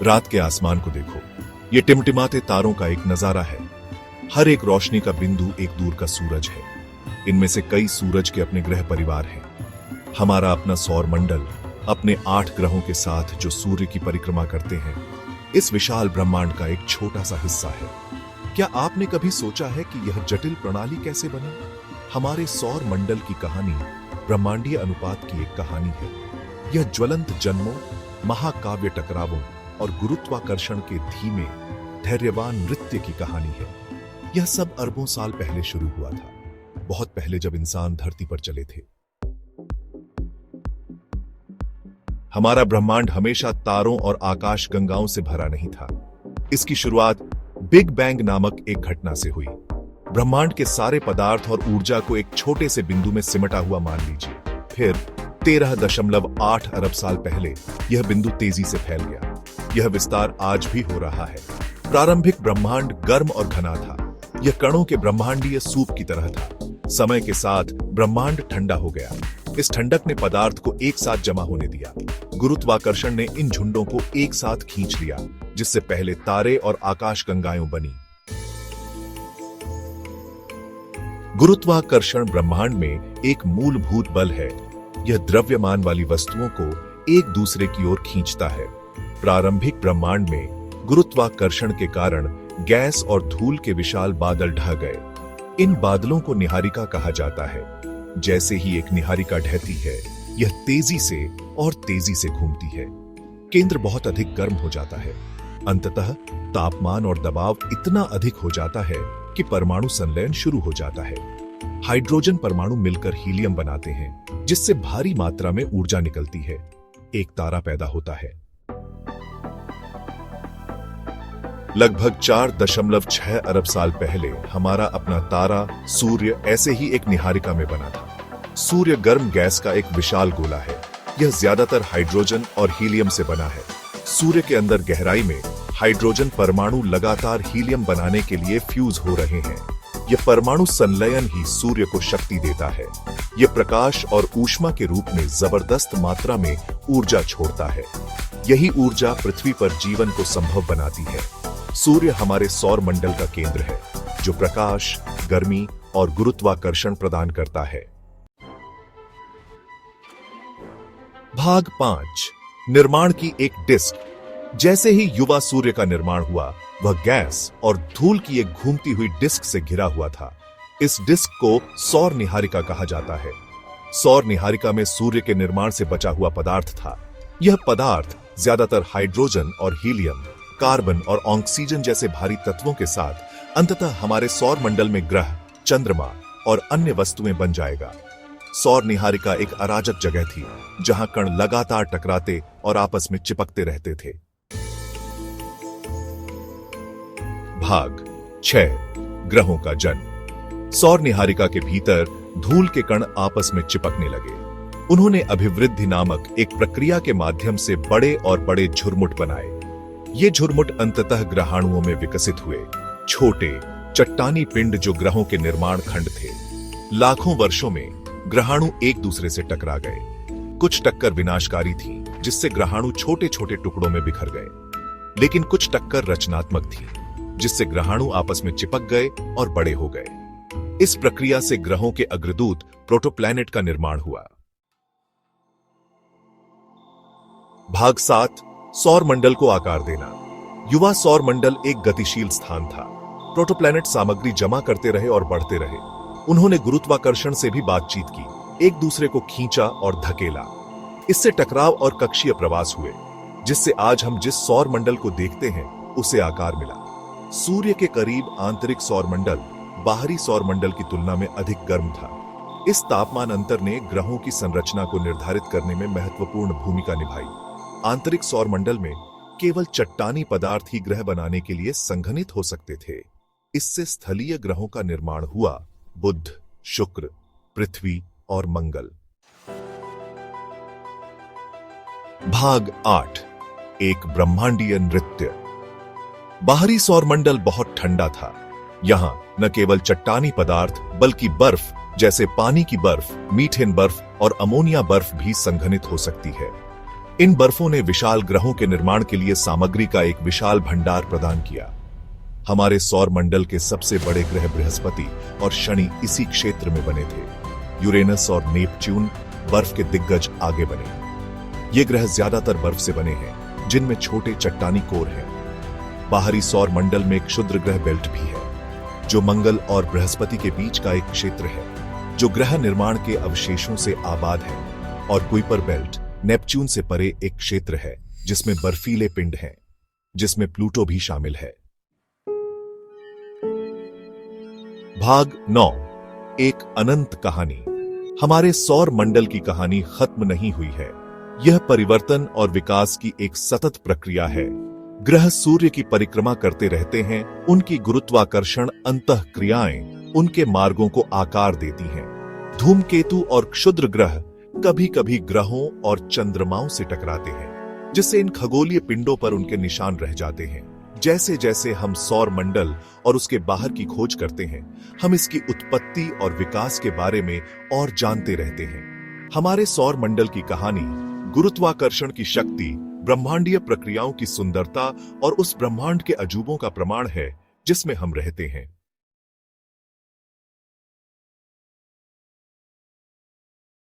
रात के आसमान को देखो, ये टिमटिमाते तारों का एक नजारा है। हर एक रोशनी का बिंदु एक दूर का सूरज है। इनमें से कई सूरज के अपने ग्रह परिवार हैं। हमारा अपना सौर मंडल अपने 8 ग्रहों के साथ जो सूर्य की परिक्रमा करते हैं, इस विशाल ब्रह्मांड का एक छोटा सा हिस्सा है। क्या आपने कभी सोचा है कि यह जटिल प्रणाली कैसे बनी? हमारे सौर मंडल की कहानी ब्रह्मांडीय अनुपात की एक कहानी है। यह ज्वलंत जन्मों, महाकाव्य टकरावों और गुरुत्वाकर्षण के धीमे धैर्यवान नृत्य की कहानी है। यह सब अरबों साल पहले शुरू हुआ था, बहुत पहले जब इंसान धरती पर चले थे। हमारा ब्रह्मांड हमेशा तारों और आकाश गंगाओं से भरा नहीं था। इसकी शुरुआत बिग बैंग नामक एक घटना से हुई। ब्रह्मांड के सारे पदार्थ और ऊर्जा को एक छोटे से बिंदु में सिमटा हुआ मान लीजिए। फिर 13.8 अरब साल पहले यह बिंदु तेजी से फैल गया। यह विस्तार आज भी हो रहा है। प्रारंभिक ब्रह्मांड गर्म और घना था। यह कणों के ब्रह्मांडीय सूप की तरह था। समय के साथ ब्रह्मांड ठंडा हो गया। इस ठंडक ने पदार्थ को एक साथ जमा होने दिया। गुरुत्वाकर्षण ने इन झुंडों को एक साथ खींच लिया, जिससे पहले तारे और आकाशगंगाएं बनी। गुरुत्वाकर्षण ब्रह्मांड में एक मूलभूत बल है। यह द्रव्यमान वाली वस्तुओं को एक दूसरे की ओर खींचता है। प्रारंभिक ब्रह्मांड में गुरुत्वाकर्षण के कारण गैस और धूल के विशाल बादल ढह गए। इन बादलों को निहारिका कहा जाता है। जैसे ही एक निहारिका ढहती है, यह तेजी से और तेजी से घूमती है। केंद्र बहुत अधिक गर्म हो जाता है। अंततः तापमान और दबाव इतना अधिक हो जाता है कि परमाणु संलयन शुरू हो जाता है। हाइड्रोजन परमाणु मिलकर हीलियम बनाते हैं, जिससे भारी मात्रा में ऊर्जा निकलती है। एक तारा पैदा होता है। लगभग 4.6 अरब साल पहले हमारा अपना तारा सूर्य ऐसे ही एक निहारिका में बना था। सूर्य गर्म गैस का एक विशाल गोला है। यह ज्यादातर हाइड्रोजन और हीलियम से बना है। सूर्य के अंदर गहराई में हाइड्रोजन परमाणु लगातार हीलियम बनाने के लिए फ्यूज हो रहे हैं। यह परमाणु संलयन ही सूर्य को शक्ति देता है। यह प्रकाश और ऊष्मा के रूप में जबरदस्त मात्रा में ऊर्जा छोड़ता है। यही ऊर्जा पृथ्वी पर जीवन को संभव बनाती है। सूर्य हमारे सौर मंडल का केंद्र है, जो प्रकाश, गर्मी और गुरुत्वाकर्षण प्रदान करता है। भाग 5, निर्माण की एक डिस्क। जैसे ही युवा सूर्य का निर्माण हुआ, वह गैस और धूल की एक घूमती हुई डिस्क से घिरा हुआ था। इस डिस्क को सौर निहारिका कहा जाता है। सौर निहारिका में सूर्य के निर्माण से बचा हुआ पदार्थ था। यह पदार्थ ज्यादातर हाइड्रोजन और हीलियम, कार्बन और ऑक्सीजन जैसे भारी तत्वों के साथ अंततः हमारे सौर मंडल में ग्रह, चंद्रमा और अन्य वस्तुएं बन जाएगा। सौर निहारिका एक अराजक जगह थी, जहां कण लगातार टकराते और आपस में चिपकते रहते थे। भाग 6, ग्रहों का जन्म। सौर निहारिका के भीतर धूल के कण आपस में चिपकने लगे। उन्होंने अभिवृद्धि नामक एक प्रक्रिया के माध्यम से बड़े और बड़े झुरमुट बनाए। ये झुरमुट अंततः ग्रहाणुओं में विकसित हुए, छोटे चट्टानी पिंड जो ग्रहों के निर्माण खंड थे। लाखों वर्षों में ग्रहाणु एक दूसरे से टकरा गए। कुछ टक्कर विनाशकारी थी, जिससे ग्रहाणु छोटे छोटे टुकड़ों में बिखर गए। लेकिन कुछ टक्कर रचनात्मक थी, जिससे ग्रहाणु आपस में चिपक गए और बड़े हो गए। इस प्रक्रिया से ग्रहों के अग्रदूत प्रोटोप्लैनेट का निर्माण हुआ। भाग 7, सौर मंडल को आकार देना। युवा सौर मंडल एक गतिशील स्थान था। प्रोटोप्लैनेट सामग्री जमा करते रहे और बढ़ते रहे। उन्होंने गुरुत्वाकर्षण से भी बातचीत की, एक दूसरे को खींचा और धकेला। इससे टकराव और कक्षीय प्रवास हुए, जिससे आज हम जिस सौर मंडल को देखते हैं, उसे आकार मिला। सूर्य के करीब आंतरिक सौर मंडल बाहरी सौर मंडल की तुलना में अधिक गर्म था। इस तापमान अंतर ने ग्रहों की संरचना को निर्धारित करने में महत्वपूर्ण भूमिका निभाई। आंतरिक सौर मंडल में केवल चट्टानी पदार्थ ही ग्रह बनाने के लिए संघनित हो सकते थे। इससे स्थलीय ग्रहों का निर्माण हुआ, बुध, शुक्र, पृथ्वी और मंगल। भाग 8, एक ब्रह्मांडीय नृत्य। बाहरी सौर मंडल बहुत ठंडा था। यहां न केवल चट्टानी पदार्थ बल्कि बर्फ, जैसे पानी की बर्फ, मीथेन बर्फ और अमोनिया बर्फ भी संघनित हो सकती है। इन बर्फों ने विशाल ग्रहों के निर्माण के लिए सामग्री का एक विशाल भंडार प्रदान किया। हमारे सौर मंडल के सबसे बड़े ग्रह बृहस्पति और शनि इसी क्षेत्र में बने थे। यूरेनस और नेपच्यून बर्फ के दिग्गज आगे बने। ये ग्रह ज्यादातर बर्फ से बने हैं, जिनमें छोटे चट्टानी कोर हैं। बाहरी सौर मंडल में एक क्षुद्र ग्रह बेल्ट भी है, जो मंगल और बृहस्पति के बीच का एक क्षेत्र है, जो ग्रह निर्माण के अवशेषों से आबाद है। और कुइपर बेल्ट नेपच्यून से परे एक क्षेत्र है, जिसमें बर्फीले पिंड हैं, जिसमें प्लूटो भी शामिल है। भाग 9, एक अनंत कहानी। हमारे सौर मंडल की कहानी खत्म नहीं हुई है। यह परिवर्तन और विकास की एक सतत प्रक्रिया है। ग्रह सूर्य की परिक्रमा करते रहते हैं, उनकी गुरुत्वाकर्षण अंतःक्रियाएं उनके मार्गों को आकार देती हैं। धूमकेतु और क्षुद्र ग्रह कभी कभी ग्रहों और चंद्रमाओं से टकराते हैं, जिससे इन खगोलीय पिंडों पर उनके निशान रह जाते हैं। जैसे जैसे हम सौर मंडल और उसके बाहर की खोज करते हैं, हम इसकी उत्पत्ति और विकास के बारे में और जानते रहते हैं। हमारे सौर मंडल की कहानी गुरुत्वाकर्षण की शक्ति, ब्रह्मांडीय प्रक्रियाओं की सुंदरता और उस ब्रह्मांड के अजूबों का प्रमाण है जिसमें हम रहते हैं।